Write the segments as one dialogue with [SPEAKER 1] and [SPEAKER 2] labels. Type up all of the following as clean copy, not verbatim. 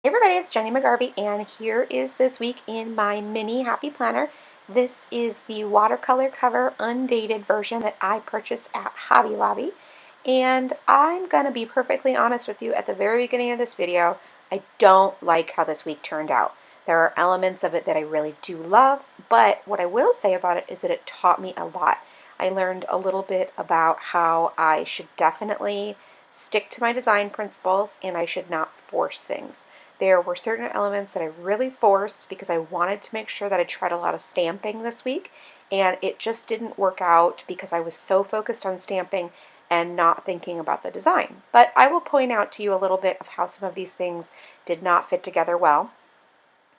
[SPEAKER 1] Hey everybody, it's Jenny McGarvey, and here is this week in my mini happy planner. This is the watercolor cover undated version that I purchased at Hobby Lobby. And I'm going to be perfectly honest with you at the very beginning of this video, I don't like how this week turned out. There are elements of it that I really do love, but what I will say about it is that it taught me a lot. I learned a little bit about how I should definitely stick to my design principles and I should not force things. There were certain elements that I really forced because I wanted to make sure that I tried a lot of stamping this week, and it just didn't work out because I was so focused on stamping and not thinking about the design. But I will point out to you a little bit of how some of these things did not fit together well.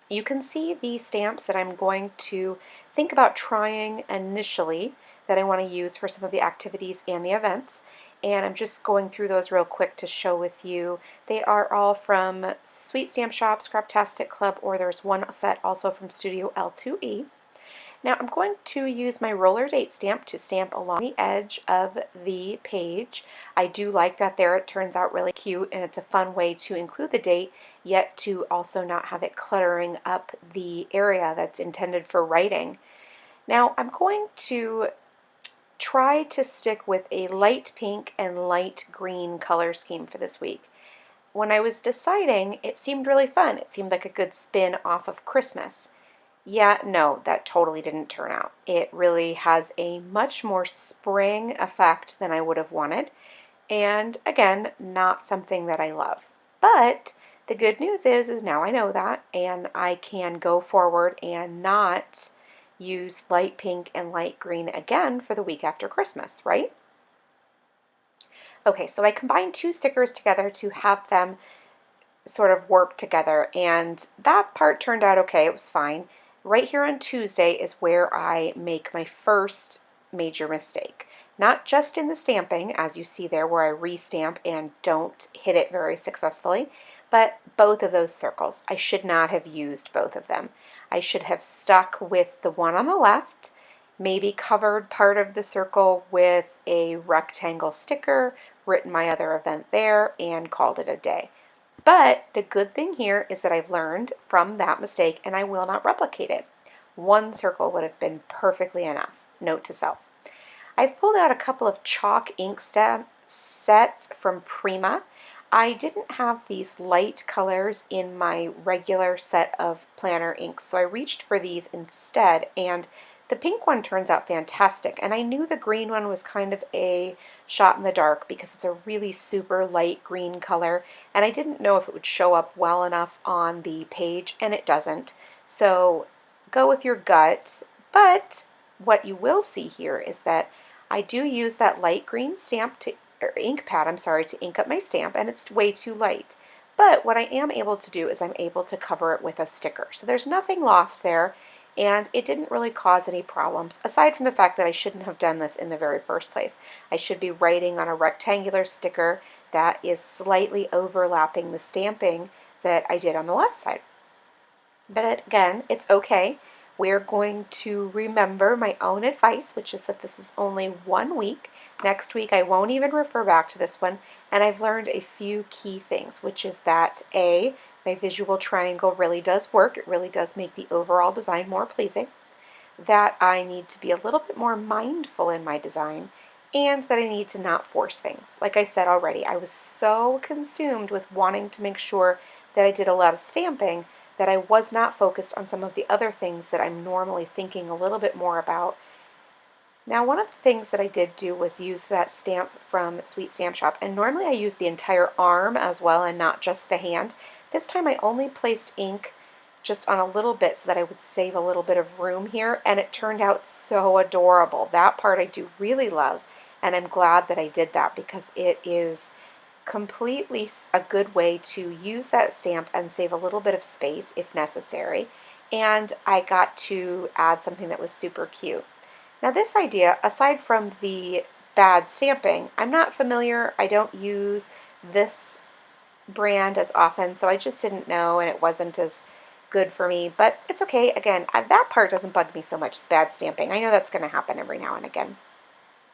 [SPEAKER 1] You can see the stamps that I'm going to think about trying initially that I want to use for some of the activities and the events. And I'm just going through those real quick to show with you. They are all from Sweet Stamp Shop, Scraptastic Club, or there's one set also from Studio L2E. Now I'm going to use my roller date stamp to stamp along the edge of the page. I do like that there. It turns out really cute and it's a fun way to include the date, yet to also not have it cluttering up the area that's intended for writing. Now I'm going to try to stick with a light pink and light green color scheme for this week. When I was deciding, it seemed really fun. It seemed like a good spin off of Christmas. Yeah, no, that totally didn't turn out. It really has a much more spring effect than I would have wanted. And again, not something that I love. But the good news is now I know that and I can go forward and not use light pink and light green again for the week after Christmas, right? Okay, so I combined two stickers together to have them sort of work together, and that part turned out okay. It was fine. Right here on Tuesday is where I make my first major mistake. Not just in the stamping, as you see there, where I restamp and don't hit it very successfully, but both of those circles. I should not have used both of them. I should have stuck with the one on the left, maybe covered part of the circle with a rectangle sticker, written my other event there, and called it a day. But the good thing here is that I've learned from that mistake and I will not replicate it. One circle would have been perfectly enough. Note to self. I've pulled out a couple of chalk ink sets from Prima. I didn't have these light colors in my regular set of planner inks, so I reached for these instead, and the pink one turns out fantastic. And I knew the green one was kind of a shot in the dark because it's a really super light green color, and I didn't know if it would show up well enough on the page, and it doesn't. So go with your gut, but what you will see here is that I do use that light green stamp to, or ink pad, I'm sorry, to ink up my stamp, and it's way too light. But what I am able to do is I'm able to cover it with a sticker. So there's nothing lost there, and it didn't really cause any problems, aside from the fact that I shouldn't have done this in the very first place. I should be writing on a rectangular sticker that is slightly overlapping the stamping that I did on the left side. But again, it's okay. We're going to remember my own advice, which is that this is only 1 week. Next week, I won't even refer back to this one. And I've learned a few key things, which is that A, my visual triangle really does work. It really does make the overall design more pleasing. That I need to be a little bit more mindful in my design, and that I need to not force things. Like I said already, I was so consumed with wanting to make sure that I did a lot of stamping that I was not focused on some of the other things that I'm normally thinking a little bit more about. Now, one of the things that I did do was use that stamp from Sweet Stamp Shop, and normally I use the entire arm as well and not just the hand. This time I only placed ink just on a little bit so that I would save a little bit of room here, and it turned out so adorable. That part I do really love, and I'm glad that I did that because it is completely a good way to use that stamp and save a little bit of space if necessary. And I got to add something that was super cute. Now this idea, aside from the bad stamping, I'm not familiar. I don't use this brand as often, so I just didn't know, and it wasn't as good for me, but it's okay. Again, that part doesn't bug me so much, the bad stamping. I know that's going to happen every now and again.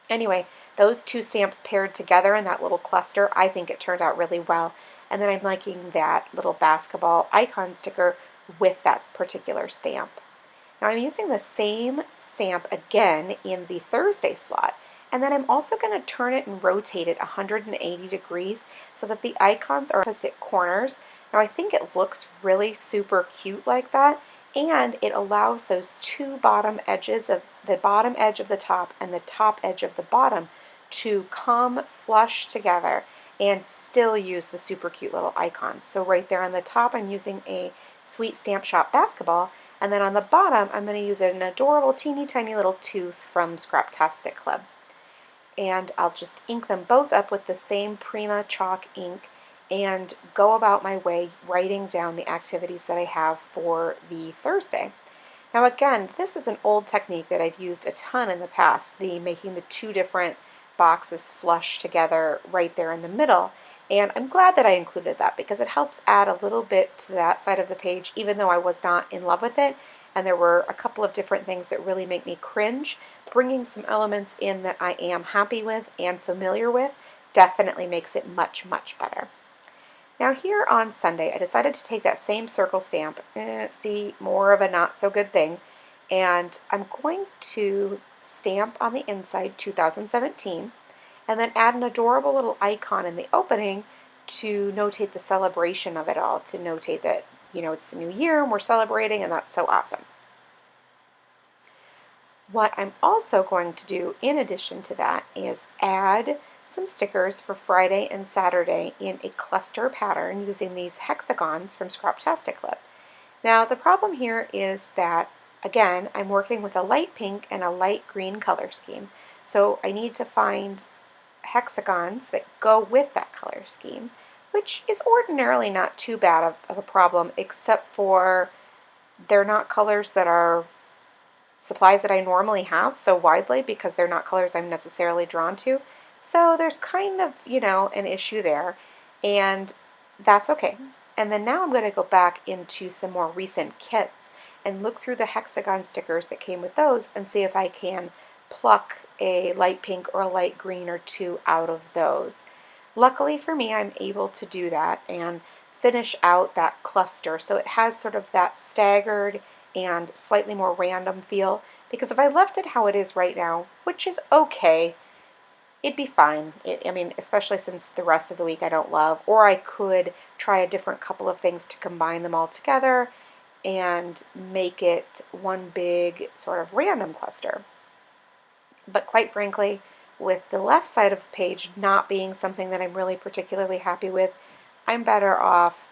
[SPEAKER 1] Anyway, those two stamps paired together in that little cluster, I think it turned out really well. and then I'm liking that little basketball icon sticker with that particular stamp. Now I'm using the same stamp again in the Thursday slot, and then I'm also going to turn it and rotate it 180 degrees so that the icons are opposite corners. Now I think it looks really super cute like that, and it allows those two bottom edges of the bottom edge of the top and the top edge of the bottom to come flush together and still use the super cute little icons. So right there on the top I'm using a Sweet Stamp Shop basketball, and then on the bottom I'm going to use an adorable teeny tiny little tooth from Scraptastic Club. And I'll just ink them both up with the same Prima chalk ink and go about my way writing down the activities that I have for the Thursday. Now again, this is an old technique that I've used a ton in the past, the making the two different boxes flush together right there in the middle. And I'm glad that I included that because it helps add a little bit to that side of the page, even though I was not in love with it. And there were a couple of different things that really make me cringe. Bringing some elements in that I am happy with and familiar with definitely makes it much, much better. Now here on Sunday, I decided to take that same circle stamp, see, more of a not so good thing, and I'm going to stamp on the inside 2017, and then add an adorable little icon in the opening to notate the celebration of it all, to notate that, you know, it's the new year and we're celebrating, and that's so awesome. What I'm also going to do in addition to that is add some stickers for Friday and Saturday in a cluster pattern using these hexagons from Scraptastic Club. Now the problem here is that, again, I'm working with a light pink and a light green color scheme, so I need to find hexagons that go with that color scheme, which is ordinarily not too bad of a problem, except for they're not colors that are supplies that I normally have so widely because they're not colors I'm necessarily drawn to. So there's kind of, you know, an issue there, and that's okay. And then now I'm going to go back into some more recent kits and look through the hexagon stickers that came with those and see if I can pluck a light pink or a light green or two out of those. Luckily for me, I'm able to do that and finish out that cluster so it has sort of that staggered and slightly more random feel, because if I left it how it is right now, which is okay, it'd be fine. I mean, especially since the rest of the week I don't love, or I could try a different couple of things to combine them all together and make it one big sort of random cluster. But quite frankly, with the left side of the page not being something that I'm really particularly happy with, I'm better off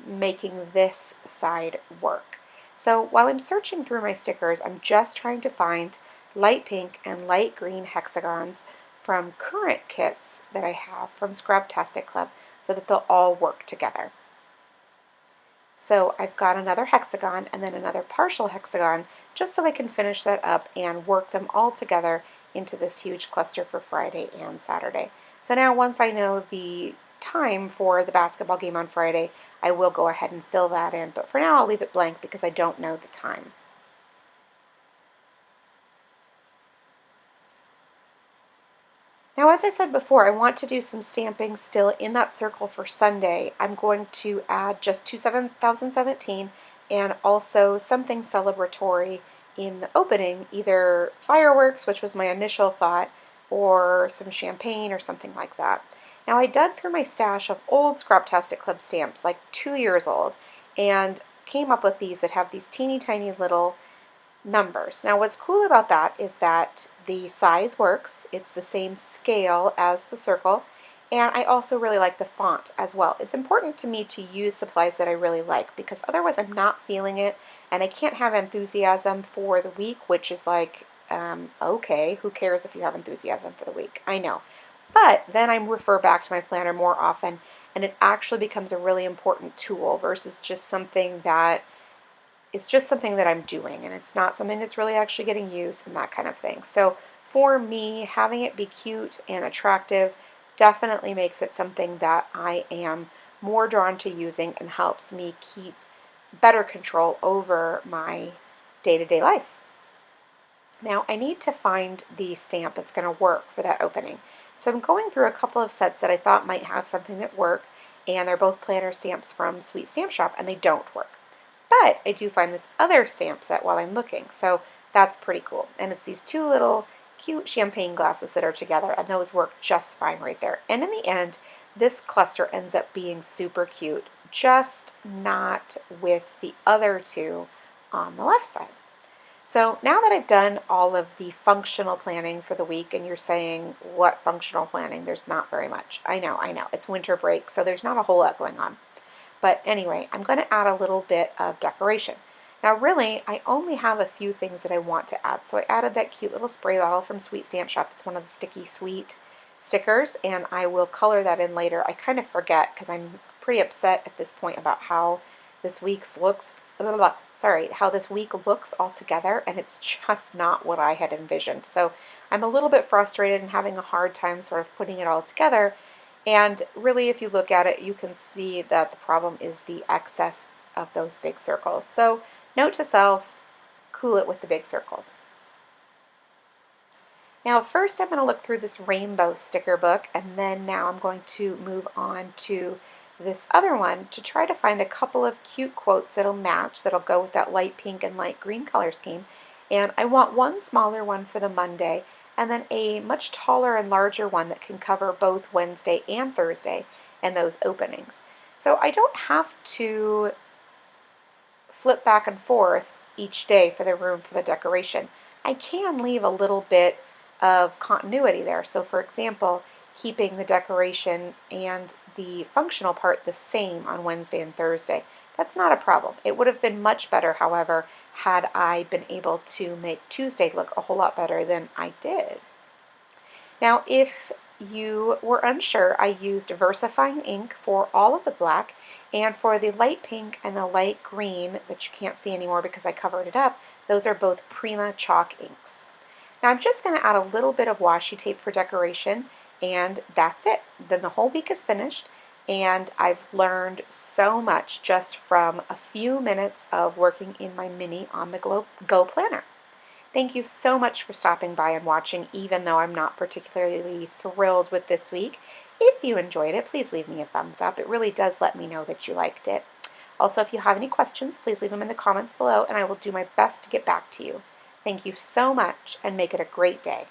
[SPEAKER 1] making this side work. So while I'm searching through my stickers, I'm just trying to find light pink and light green hexagons from current kits that I have from Scraptastic Club so that they'll all work together. So I've got another hexagon and then another partial hexagon just so I can finish that up and work them all together into this huge cluster for Friday and Saturday. So now once I know the time for the basketball game on Friday, I will go ahead and fill that in, but for now I'll leave it blank because I don't know the time. Now, as I said before, I want to do some stamping still in that circle for Sunday. I'm going to add just 2017 and also something celebratory in the opening, either fireworks, which was my initial thought, or some champagne or something like that. Now I dug through my stash of old Scraptastic Club stamps, like 2 years old, and came up with these that have these teeny tiny little numbers. Now what's cool about that is that the size works, it's the same scale as the circle, and I also really like the font as well. It's important to me to use supplies that I really like because otherwise I'm not feeling it and I can't have enthusiasm for the week, which is like, okay, who cares if you have enthusiasm for the week? I know. But then I refer back to my planner more often and it actually becomes a really important tool versus just something that is just something that I'm doing and it's not something that's really actually getting used and that kind of thing. So for me, having it be cute and attractive definitely makes it something that I am more drawn to using and helps me keep better control over my day-to-day life. Now I need to find the stamp that's going to work for that opening. So I'm going through a couple of sets that I thought might have something that worked, and they're both planner stamps from Sweet Stamp Shop, and they don't work. But I do find this other stamp set while I'm looking, so that's pretty cool. And it's these two little cute champagne glasses that are together, and those work just fine right there. And in the end, this cluster ends up being super cute, just not with the other two on the left side. So now that I've done all of the functional planning for the week, and you're saying, what functional planning? There's not very much. I know. It's winter break, so there's not a whole lot going on. But anyway, I'm going to add a little bit of decoration. Now really, I only have a few things that I want to add. So I added that cute little spray bottle from Sweet Stamp Shop. It's one of the Sticky Sweet stickers, and I will color that in later. I kind of forget because I'm pretty upset at this point about how this week's looks, how this week looks altogether, and it's just not what I had envisioned. So I'm a little bit frustrated and having a hard time sort of putting it all together. And really, if you look at it, you can see that the problem is the excess of those big circles. So note to self, cool it with the big circles. Now first I'm going to look through this rainbow sticker book, and then now I'm going to move on to this other one to try to find a couple of cute quotes that'll match, that'll go with that light pink and light green color scheme. And I want one smaller one for the Monday, and then a much taller and larger one that can cover both Wednesday and Thursday and those openings. So I don't have to flip back and forth each day for the room for the decoration. I can leave a little bit of continuity there. So for example, keeping the decoration and the functional part the same on Wednesday and Thursday. That's not a problem. It would have been much better, however, had I been able to make Tuesday look a whole lot better than I did. Now, if you were unsure, I used VersaFine ink for all of the black, and for the light pink and the light green that you can't see anymore because I covered it up, those are both Prima chalk inks. Now I'm just going to add a little bit of washi tape for decoration, and that's it. Then the whole week is finished, and I've learned so much just from a few minutes of working in my mini On the Go planner. Thank you so much for stopping by and watching, even though I'm not particularly thrilled with this week. If you enjoyed it, please leave me a thumbs up. It really does let me know that you liked it. Also, if you have any questions, please leave them in the comments below, and I will do my best to get back to you. Thank you so much, and make it a great day.